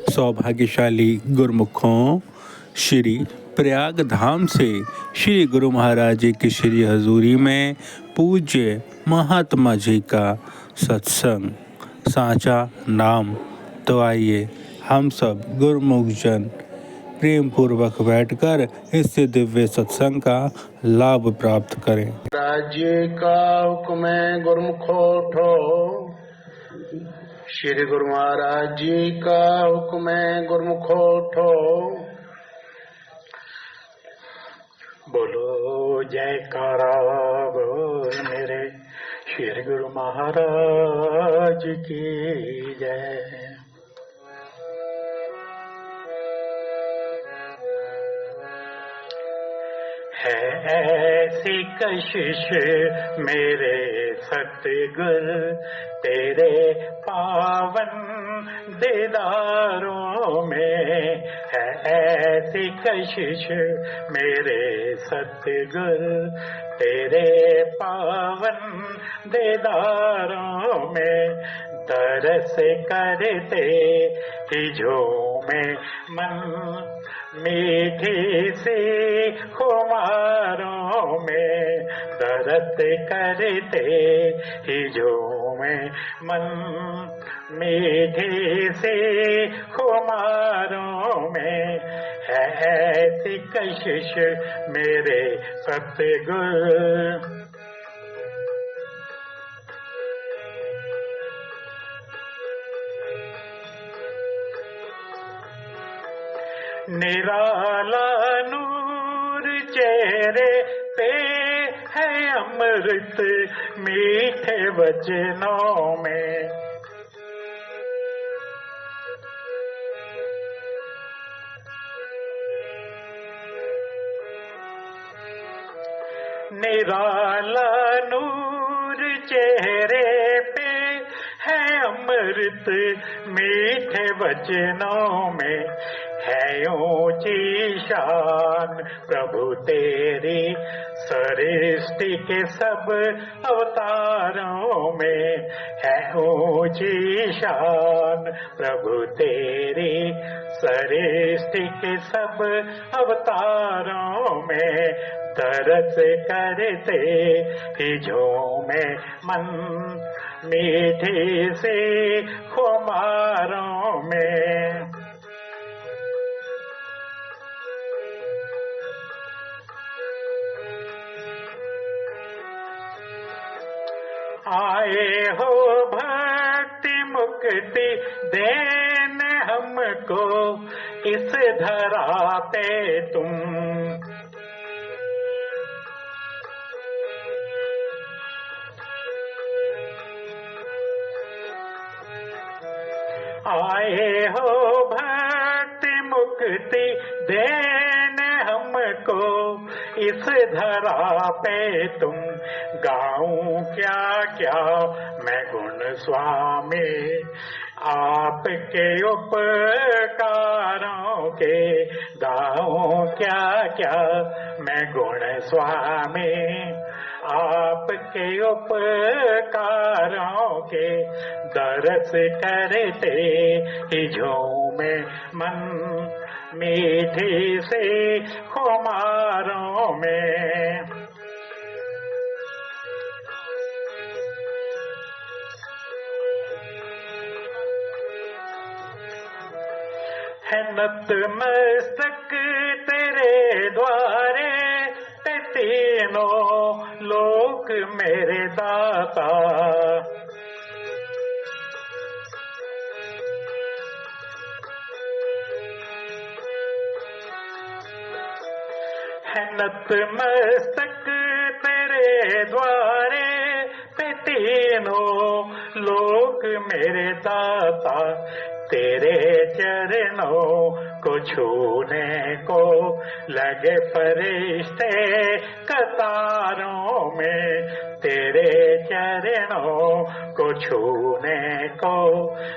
सौभाग्यशाली गुरुमुखों, श्री प्रयाग धाम से श्री गुरु महाराज जी की श्री हजूरी में पूज्य महात्मा जी का सत्संग सांचा नाम। तो आइए हम सब गुरुमुख जन प्रेम पूर्वक बैठकर इस दिव्य सत्संग का लाभ प्राप्त करें। राज्य का हुक्म गुरुमुखो उठो, श्री गुरु महाराज जी का हुक्म गुरुमुखो उठो। बोलो जयकारा बोल मेरे श्री गुरु महाराज की जय। है ऐसी कशिश मेरे सतगुर तेरे पावन दीदारों में, है ऐसी कशिश मेरे सतगुर तेरे पावन दीदारों में। तरस करते ही झूमे मन मीठी सी खुमारों में, दर्द करते ही झूमे मन मीठी सी खुमारों में। है ऐसी कशिश मेरे सतगुर निराला नूर चेहरे पे है अमृत मीठे वचनों में। निराला नूर चेहरे पे है अमृत मीठे वचनों में। है ऊंची शान प्रभु तेरी सृष्टि के सब अवतारों में। है ऊंची शान प्रभु तेरी सृष्टि के सब अवतारों में। तरस करते ही झूमे मन मीठी से खुमारों में। आए हो भक्ति मुक्ति देने हमको इस धरा पे तुम। आए हो भक्ति मुक्ति देने हमको इस धरा पे तुम। गाऊं क्या क्या मैं गुण स्वामी आपके उपकारों के। गाऊं क्या क्या मैं गुण स्वामी आपके उपकारों के। दरस करते ही झूमे मन मीठी से खुमारों में। है नतमस्तक तेरे द्वारे ते तीनों लोक मेरे दाता। है नतमस्तक तेरे द्वारे पे तीनों लोक मेरे दाता। तेरे चरणों को छूने को लगे फरिश्ते कतारों में। तेरे चरणों को छूने को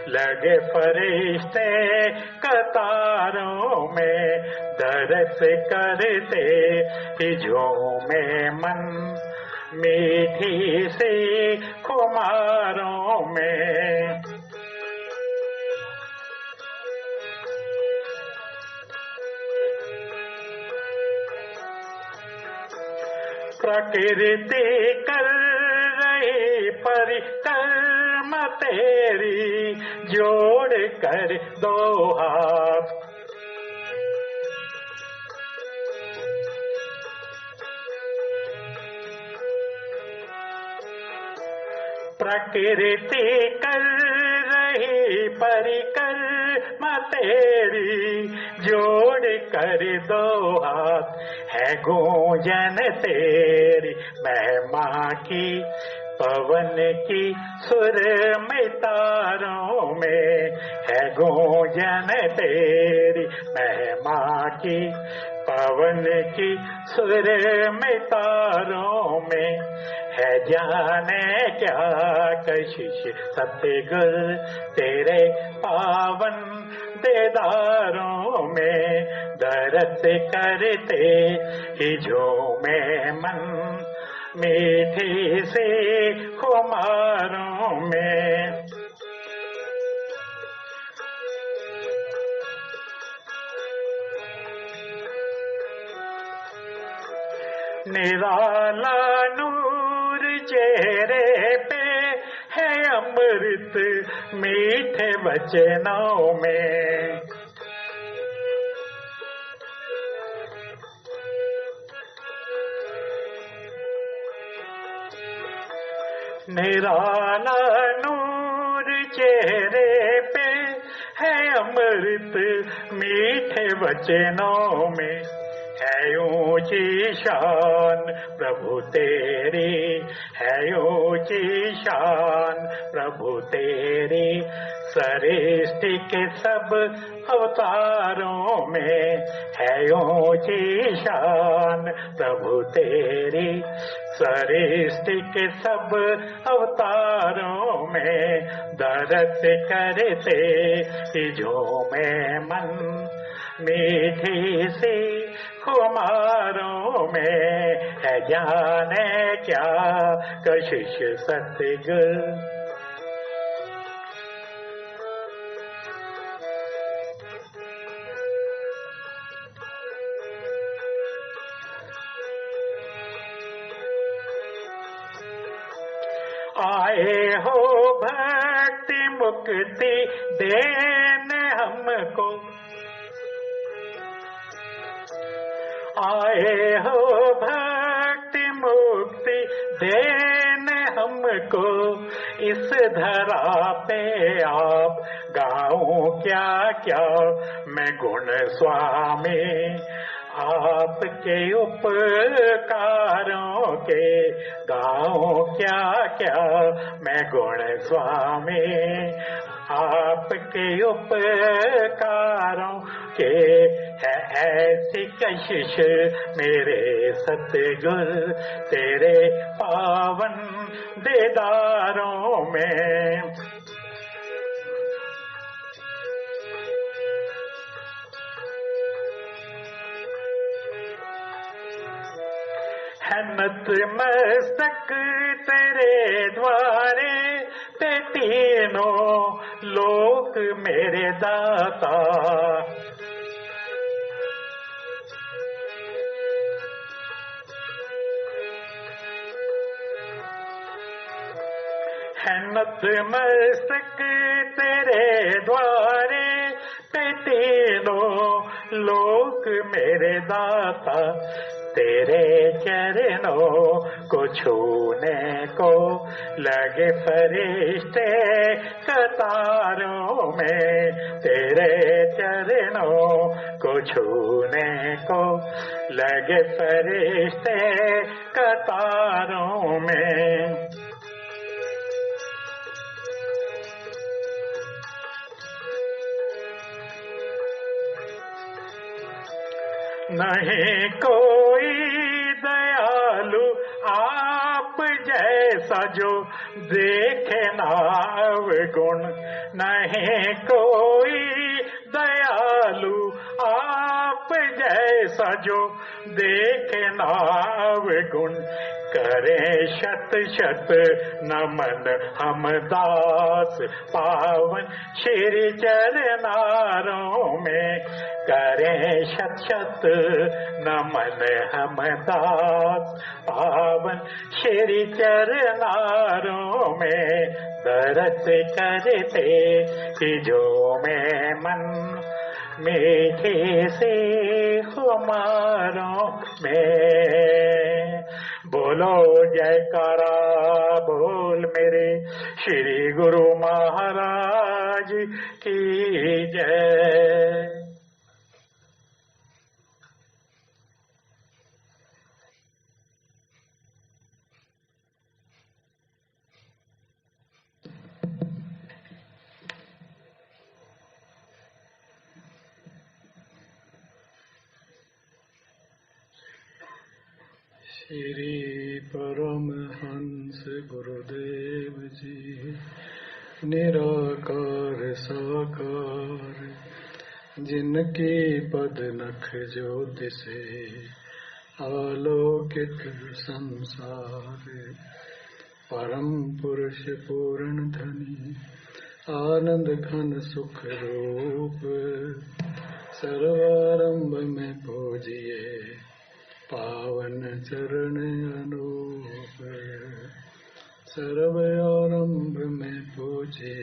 लगे फरिश्ते कतारों में। दरस करते ही झूमे मन मीठी सी खुमारों में। प्रकृति कर रही परिकर्म तेरी, जोड़ कर दो हाथ। प्रकृति कर रही परिकर्म तेरी, जोड़ कर दो हाथ। है गूंजन तेरी महिमा की, पवन की सुर में तारों में। है गूंजन तेरी महिमा की, पवन की सुर में तारों में। है जाने क्या कशिश सतगुर तेरे पावन देदारों में। दरस करते ही झूमे मन, मीठी से खुमारों में। निराला नूर चेहरे पे है, अमृत मीठे वचनों में। निराला नूर चेहरे पे है, अमृत मीठे वचनों में। है ऊंची शान प्रभु तेरी, है ऊंची शान प्रभु तेरी। सृष्टि के सब अवतारों में है ऊंची शान प्रभु तेरी। सृष्टि के सब अवतारों में दरस करते ही झूमे मन, मीठी सी खुमारों में। है जाने क्या कशिश सतगुर। आए हो भक्ति मुक्ति देने हमको, आए हो भक्ति मुक्ति देने हमको। इस धरा पे आप गाऊं क्या क्या मैं गुण स्वामी, आपके उपकारों के गाऊं क्या क्या मैं गुण स्वामी। आपके उपकारों के है ऐसी कशिश मेरे सतगुर तेरे पावन देदारों में। है नतमस्तक तेरे द्वारे पे तीनों लोक मेरे दाता। है नतमस्तक तेरे द्वारे पे तीनों लोक मेरे दाता। तेरे चरणों को छूने को लगे फरिश्ते कतारों में। तेरे चरणों को छूने को लगे फरिश्ते कतारों में। नहीं कोई दयालु आप जैसा जो देखे ना अवगुण। नहीं कोई दयालु आप जैसा जो देखे ना अवगुण। करें शत शत नमन हम दास पावन श्री चरनारों में, करें शत शत नमन हम दास पावन श्री चरनारों में, दरस करते जो में मन मीठी सी हमारों में। बोलो जयकारा बोल मेरे श्री गुरु महाराज की जय। श्री परमहंस गुरुदेव जी निराकार साकार, जिनके पद नख ज्योति से आलोकित संसार, परम पुरुष पूर्ण धनी आनंद घन सुख रूप, सर्वारंभ में पूजिए पावन चरण अनूप, सर्व आरंभ में पूजे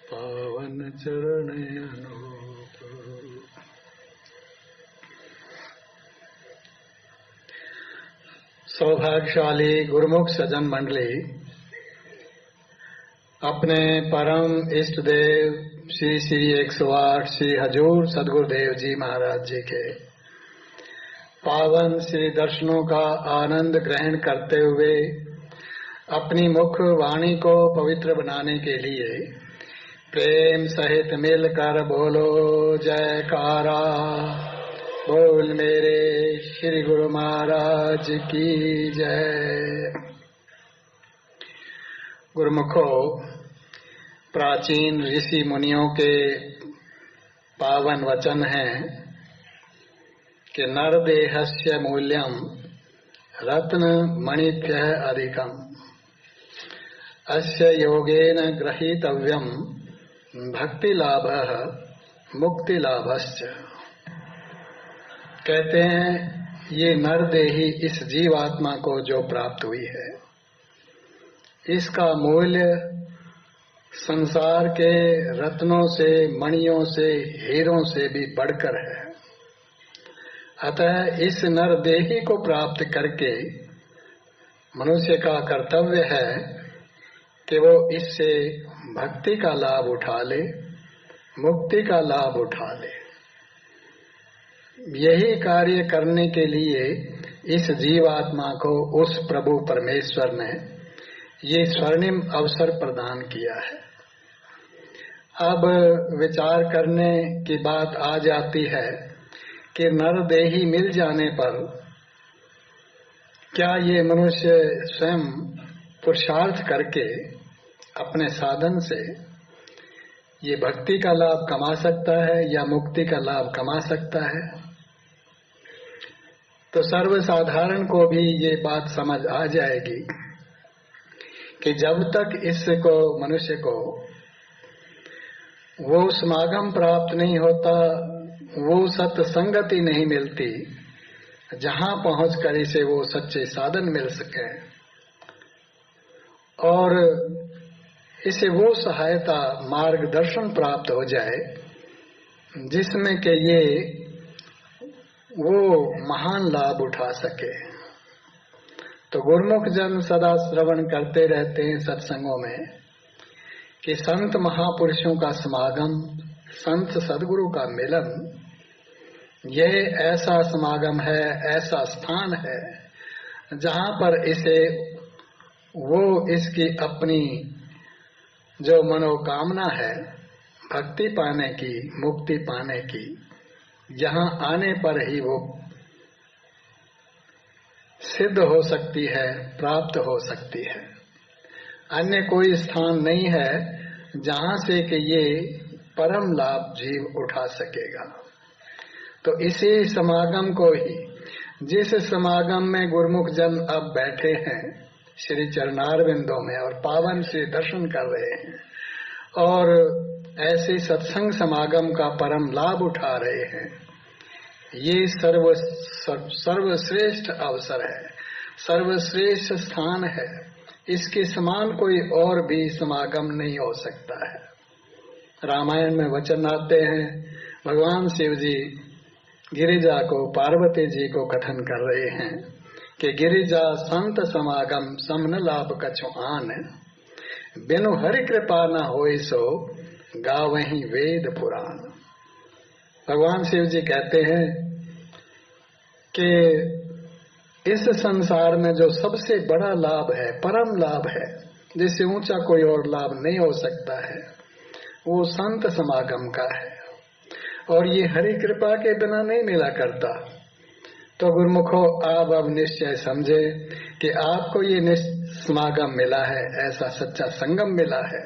पावन चरण अनूप। सौभाग्यशाली गुरुमुख सज्जन मंडली अपने परम इष्ट देव श्री श्री 108 श्री हजूर सदगुरुदेव जी महाराज जी के पावन श्री दर्शनों का आनंद ग्रहण करते हुए अपनी मुख वाणी को पवित्र बनाने के लिए प्रेम सहित मिलकर बोलो जयकारा बोल मेरे श्री गुरु महाराज की जय। गुरुमुखों, प्राचीन ऋषि मुनियों के पावन वचन हैं कि नरदेहस्य मूल्यम रत्न मणिभ्यः अधिकम, अस्य योगेन ग्रहीतव्यम भक्ति लाभः मुक्ति लाभश्च। कहते हैं ये नरदेही इस जीवात्मा को जो प्राप्त हुई है, इसका मूल्य संसार के रत्नों से, मणियों से, हीरों से भी बढ़कर है। अतः इस नरदेही को प्राप्त करके मनुष्य का कर्तव्य है कि वो इससे भक्ति का लाभ उठा ले, मुक्ति का लाभ उठा ले। यही कार्य करने के लिए इस जीवात्मा को उस प्रभु परमेश्वर ने ये स्वर्णिम अवसर प्रदान किया है। अब विचार करने की बात आ जाती है कि नरदेही मिल जाने पर क्या ये मनुष्य स्वयं पुरुषार्थ करके अपने साधन से ये भक्ति का लाभ कमा सकता है या मुक्ति का लाभ कमा सकता है? तो सर्वसाधारण को भी ये बात समझ आ जाएगी कि जब तक इसको मनुष्य को वो समागम प्राप्त नहीं होता, वो सत्संगति नहीं मिलती जहां पहुंचकर इसे वो सच्चे साधन मिल सके और इसे वो सहायता मार्गदर्शन प्राप्त हो जाए जिसमें कि ये वो महान लाभ उठा सके। तो गुरुमुख जन सदा श्रवण करते रहते हैं सत्संगों में कि संत महापुरुषों का समागम, संत सदगुरु का मिलन, यह ऐसा समागम है, ऐसा स्थान है जहां पर इसे वो इसकी अपनी जो मनोकामना है भक्ति पाने की, मुक्ति पाने की, यहाँ आने पर ही वो सिद्ध हो सकती है, प्राप्त हो सकती है। अन्य कोई स्थान नहीं है जहां से कि ये परम लाभ जीव उठा सकेगा। तो इसी समागम को ही जिस समागम में गुरुमुख जन अब बैठे हैं श्री चरणारविंदों में और पावन से दर्शन कर रहे हैं और ऐसे सत्संग समागम का परम लाभ उठा रहे हैं, ये सर्वश्रेष्ठ अवसर है, सर्वश्रेष्ठ स्थान है। इसके समान कोई और भी समागम नहीं हो सकता है। रामायण में वचन आते हैं, भगवान शिव जी गिरिजा को पार्वती जी को कथन कर रहे हैं कि गिरिजा संत समागम समन लाभ कछु आन, बिनु हरि कृपा न होय सो गावहीं वेद पुराण। भगवान शिव जी कहते हैं कि इस संसार में जो सबसे बड़ा लाभ है, परम लाभ है, जिससे ऊंचा कोई और लाभ नहीं हो सकता है, वो संत समागम का है और ये हरि कृपा के बिना नहीं मिला करता। तो गुरुमुखो आप अब निश्चय समझे कि आपको ये समागम मिला है, ऐसा सच्चा संगम मिला है,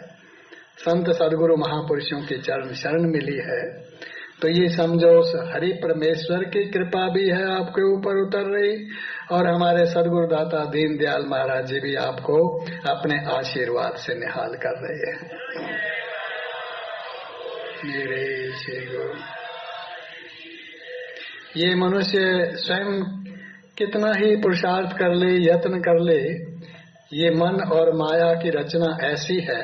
संत सदगुरु महापुरुषों की चरण शरण मिली है, तो ये समझो उस हरि परमेश्वर की कृपा भी है आपके ऊपर उतर रही और हमारे सदगुरु दाता दीन दयाल महाराज जी भी आपको अपने आशीर्वाद से निहाल कर रहे हैं। मेरे श्री गुरु, ये मनुष्य स्वयं कितना ही पुरुषार्थ कर ले, यत्न कर ले, ये मन और माया की रचना ऐसी है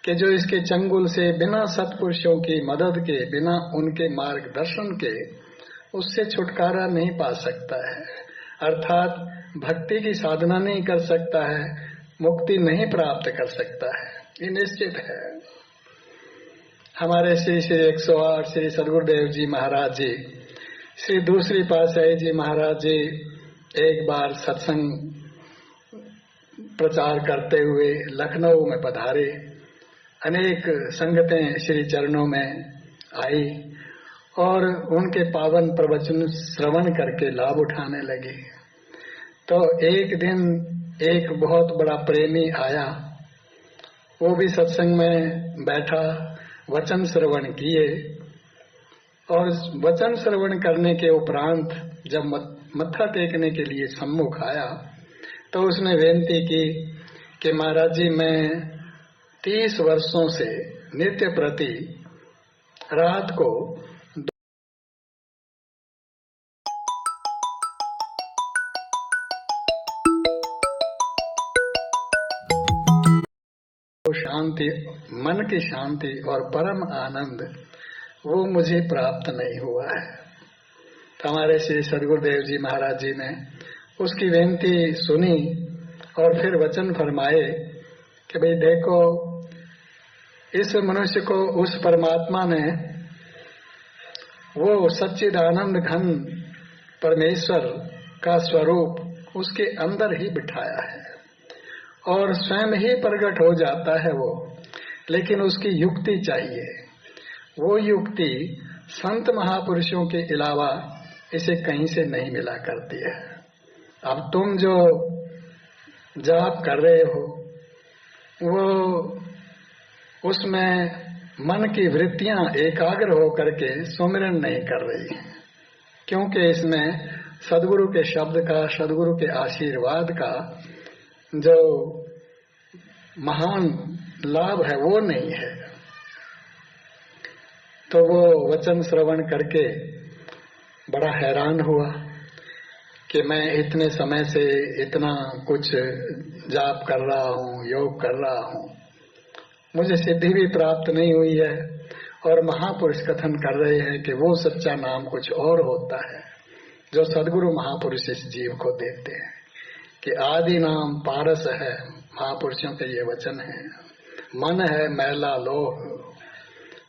कि जो इसके चंगुल से बिना सत्पुरुषों की मदद के, बिना उनके मार्गदर्शन के उससे छुटकारा नहीं पा सकता है, अर्थात भक्ति की साधना नहीं कर सकता है, मुक्ति नहीं प्राप्त कर सकता है, ये निश्चित है। हमारे श्री 108 श्री सदगुरुदेव जी महाराज जी, श्री दूसरी पातशाही जी महाराज जी एक बार सत्संग प्रचार करते हुए लखनऊ में पधारे। अनेक संगतें श्री चरणों में आई और उनके पावन प्रवचन श्रवण करके लाभ उठाने लगी। तो एक दिन एक बहुत बड़ा प्रेमी आया, वो भी सत्संग में बैठा, वचन श्रवण किए और वचन श्रवण करने के उपरांत जब मत्था टेकने के लिए सम्मुख आया तो उसने विनती की कि महाराज जी, मैं 30 वर्षों से नित्य प्रति रात को शांति, मन की शांति और परम आनंद वो मुझे प्राप्त नहीं हुआ है। तो हमारे श्री सदगुरुदेव जी महाराज जी ने उसकी विनती सुनी और फिर वचन फरमाए कि भाई देखो, इस मनुष्य को उस परमात्मा ने वो सच्चिदानंद घन परमेश्वर का स्वरूप उसके अंदर ही बिठाया है और स्वयं ही प्रकट हो जाता है वो, लेकिन उसकी युक्ति चाहिए। वो युक्ति संत महापुरुषों के अलावा इसे कहीं से नहीं मिला करती है। अब तुम जो जाप कर रहे हो वो उसमें मन की वृत्तियां एकाग्र होकर के सुमिरन नहीं कर रही हैं, क्योंकि इसमें सदगुरु के शब्द का, सदगुरु के आशीर्वाद का जो महान लाभ है वो नहीं है। तो वो वचन श्रवण करके बड़ा हैरान हुआ कि मैं इतने समय से इतना कुछ जाप कर रहा हूँ, योग कर रहा हूँ, मुझे सिद्धि भी प्राप्त नहीं हुई है और महापुरुष कथन कर रहे हैं कि वो सच्चा नाम कुछ और होता है जो सदगुरु महापुरुष इस जीव को देते हैं, कि आदि नाम पारस है। महापुरुषों के ये वचन है। मन है मैला लोह,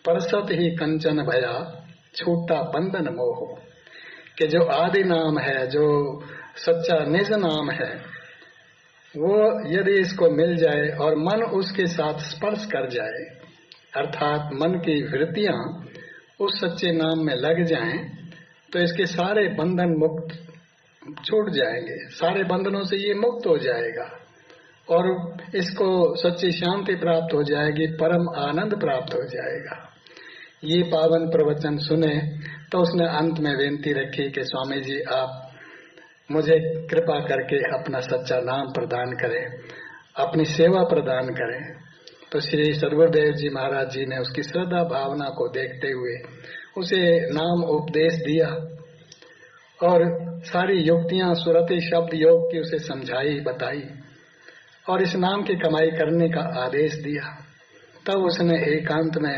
परसत ही कंचन भया, छूटा बंधन मोह। कि जो आदि नाम है, जो सच्चा निज नाम है, वो यदि इसको मिल जाए और मन उसके साथ स्पर्श कर जाए, अर्थात मन की वृत्तियां उस सच्चे नाम में लग जाएं, तो इसके सारे बंधन मुक्त छूट जाएंगे, सारे बंधनों से ये मुक्त हो जाएगा और इसको सच्ची शांति प्राप्त हो जाएगी, परम आनंद प्राप्त हो जाएगा। ये पावन प्रवचन सुने तो उसने अंत में विनती रखी कि स्वामी जी, आप मुझे कृपा करके अपना सच्चा नाम प्रदान करें, अपनी सेवा प्रदान करें। तो श्री सद्गुरुदेव जी महाराज जी ने उसकी श्रद्धा भावना को देखते हुए उसे नाम उपदेश दिया और सारी युक्तियां सुरति शब्द योग की उसे समझाई बताई और इस नाम की कमाई करने का आदेश दिया। तब उसने एकांत में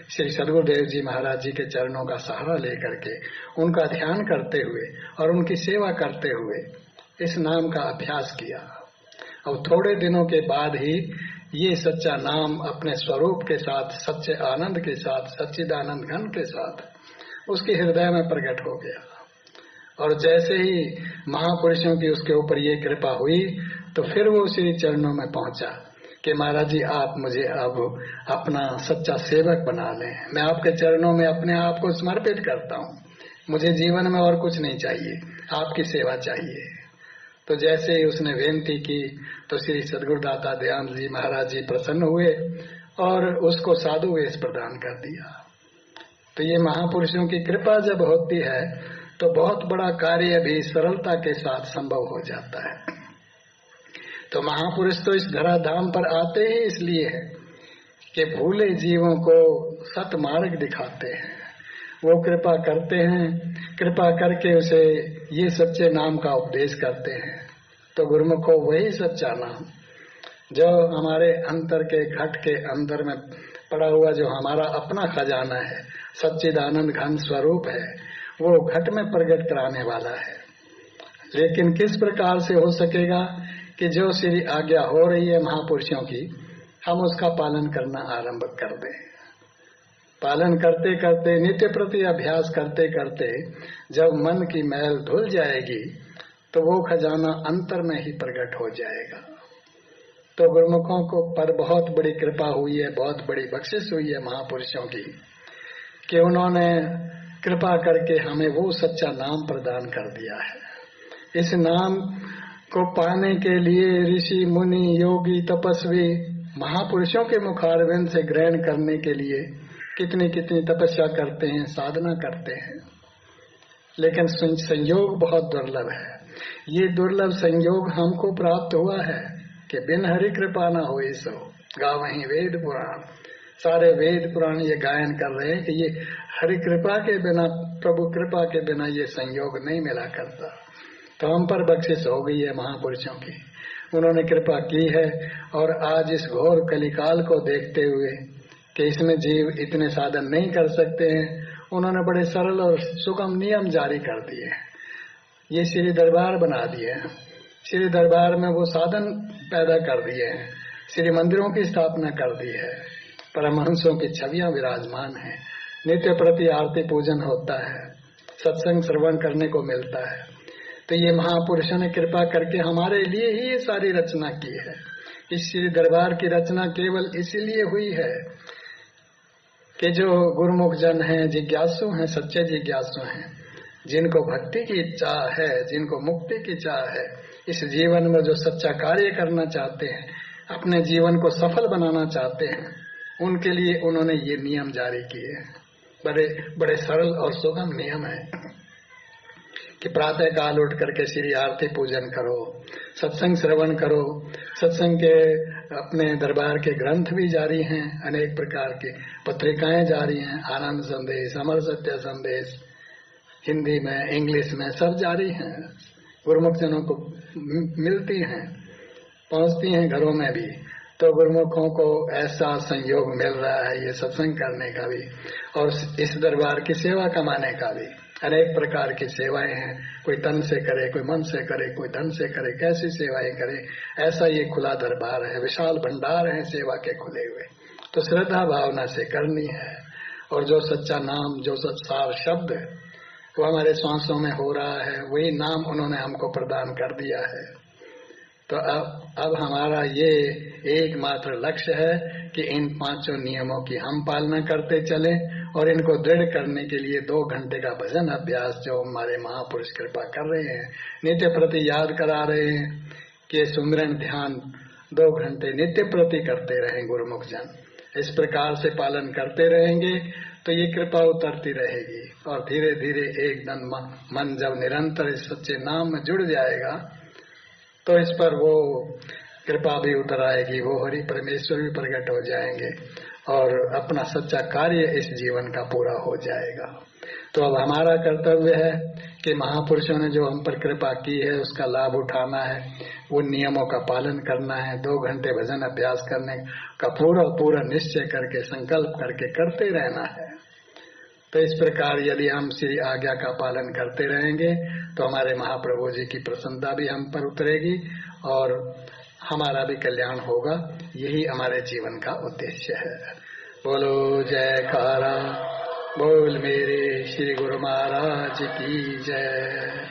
श्री सद्गुरुदेव जी महाराज जी के चरणों का सहारा लेकर के उनका ध्यान करते हुए और उनकी सेवा करते हुए इस नाम का अभ्यास किया। और थोड़े दिनों के बाद ही ये सच्चा नाम अपने स्वरूप के साथ, सच्चे आनंद के साथ, सच्चिदानंद घन के साथ उसके हृदय में प्रकट हो गया। और जैसे ही महापुरुषों की उसके ऊपर ये कृपा हुई तो फिर वो श्री चरणों में पहुंचा कि महाराज जी आप मुझे अब अपना सच्चा सेवक बना लें, मैं आपके चरणों में अपने आप को समर्पित करता हूँ, मुझे जीवन में और कुछ नहीं चाहिए, आपकी सेवा चाहिए। तो जैसे ही उसने विनती की तो श्री सद्गुरुदाता दयानंद जी महाराज जी प्रसन्न हुए और उसको साधु वेश प्रदान कर दिया। तो ये महापुरुषों की कृपा जब होती है तो बहुत बड़ा कार्य भी सरलता के साथ संभव हो जाता है। तो महापुरुष तो इस धराधाम पर आते ही इसलिए है कि भूले जीवों को सत मार्ग दिखाते हैं, वो कृपा करते हैं, कृपा करके उसे ये सच्चे नाम का उपदेश करते हैं। तो गुरुमुखो वही सच्चा नाम जो हमारे अंतर के घट के अंदर में पड़ा हुआ जो हमारा अपना खजाना है, सच्चिदानंद घन स्वरूप है, वो घट में प्रकट कराने वाला है। लेकिन किस प्रकार से हो सकेगा कि जो श्री आज्ञा हो रही है महापुरुषों की, हम उसका पालन करना आरंभ कर दें। पालन करते करते, नित्य प्रति अभ्यास करते करते जब मन की मैल धुल जाएगी तो वो खजाना अंतर में ही प्रकट हो जाएगा। तो गुरुमुखों को पर बहुत बड़ी कृपा हुई है, बहुत बड़ी बख्शिश हुई है महापुरुषों की कि उन्होंने कृपा करके हमें वो सच्चा नाम प्रदान कर दिया है। इस नाम को पाने के लिए ऋषि मुनि योगी तपस्वी महापुरुषों के मुखारविंद से ग्रहण करने के लिए कितनी कितनी तपस्या करते हैं, साधना करते हैं, लेकिन संयोग बहुत दुर्लभ है। ये दुर्लभ संयोग हमको प्राप्त हुआ है कि बिन हरि कृपा ना होए सो गावहीं वेद पुराण। सारे वेद पुराण ये गायन कर रहे हैं कि ये हरि कृपा के बिना, प्रभु कृपा के बिना ये संयोग नहीं मिला करता। तो हम पर बख्शिश हो गई है महापुरुषों की, उन्होंने कृपा की है। और आज इस घोर कलिकाल को देखते हुए कि इसमें जीव इतने साधन नहीं कर सकते हैं, उन्होंने बड़े सरल और सुगम नियम जारी कर दिए। ये श्री दरबार बना दिए हैं, श्री दरबार में वो साधन पैदा कर दिए हैं, श्री मंदिरों की स्थापना कर दी है, परमहंसों की छवियां विराजमान है, नित्य प्रति आरती पूजन होता है, सत्संग श्रवण करने को मिलता है। तो ये महापुरुषों ने कृपा करके हमारे लिए ही ये सारी रचना की है। इस श्री दरबार की रचना केवल इसीलिए हुई है कि जो गुरुमुख जन हैं, जिज्ञासु हैं, सच्चे जिज्ञासु हैं, जिनको भक्ति की इच्छा है, जिनको मुक्ति की चाह है, इस जीवन में जो सच्चा कार्य करना चाहते हैं, अपने जीवन को सफल बनाना चाहते हैं, उनके लिए उन्होंने ये नियम जारी किए हैं। बड़े बड़े सरल और सुगम नियम है कि प्रातः काल उठ करके श्री आरती पूजन करो, सत्संग श्रवण करो। सत्संग के अपने दरबार के ग्रंथ भी जारी हैं, अनेक प्रकार की पत्रिकाएं जारी हैं, आनंद संदेश, अमर सत्य संदेश, हिंदी में, इंग्लिश में, सब जारी हैं, गुरुमुख जनों को मिलती हैं, पहुंचती हैं घरों में भी। तो गुरुमुखों को ऐसा संयोग मिल रहा है ये सत्संग करने का भी और इस दरबार की सेवा कमाने का भी। अनेक प्रकार की सेवाएं हैं, कोई तन से करे, कोई मन से करे, कोई धन से करे, कैसी सेवाएं करे, ऐसा ये खुला दरबार है, विशाल भंडार है सेवा के खुले हुए। तो श्रद्धा भावना से करनी है और जो सच्चा नाम, जो सत्सार शब्द वो हमारे सांसों में हो रहा है, वही नाम उन्होंने हमको प्रदान कर दिया है। तो अब हमारा ये एकमात्र लक्ष्य है कि इन पांचों नियमों की हम पालना करते चलें और इनको दृढ़ करने के लिए 2 घंटे का भजन अभ्यास जो हमारे महापुरुष कृपा कर रहे हैं, नित्य प्रति याद करा रहे हैं कि सुमिरन ध्यान 2 घंटे नित्य प्रति करते रहें गुरुमुख जन। इस प्रकार से पालन करते रहेंगे तो ये कृपा उतरती रहेगी। और धीरे धीरे एकदम मन जब निरंतर इस सच्चे नाम में जुड़ जाएगा तो इस पर वो कृपा भी उतर आएगी, वो हरि परमेश्वर भी प्रकट हो जाएंगे और अपना सच्चा कार्य इस जीवन का पूरा हो जाएगा। तो अब हमारा कर्तव्य है कि महापुरुषों ने जो हम पर कृपा की है उसका लाभ उठाना है, उन नियमों का पालन करना है, 2 घंटे भजन अभ्यास करने का पूरा निश्चय करके संकल्प करके करते रहना है। तो इस प्रकार यदि हम श्री आज्ञा का पालन करते रहेंगे तो हमारे महाप्रभु जी की प्रसन्नता भी हम पर उतरेगी और हमारा भी कल्याण होगा। यही हमारे जीवन का उद्देश्य है। बोलो जयकारा बोल मेरे श्री गुरु महाराज की जय।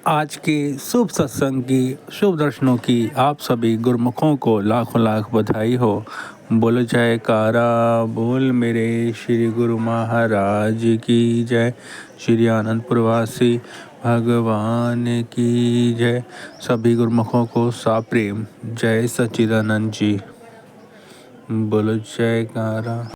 आज के शुभ सत्संग की, शुभ दर्शनों की आप सभी गुरुमुखों को लाखों लाख बधाई हो। बोलो जयकारा बोल मेरे श्री गुरु महाराज की जय। श्री आनंदपुर वासी भगवान की जय। सभी गुरुमुखों को साप्रेम जय सच्चिदानंद जी। बोलो जयकारा।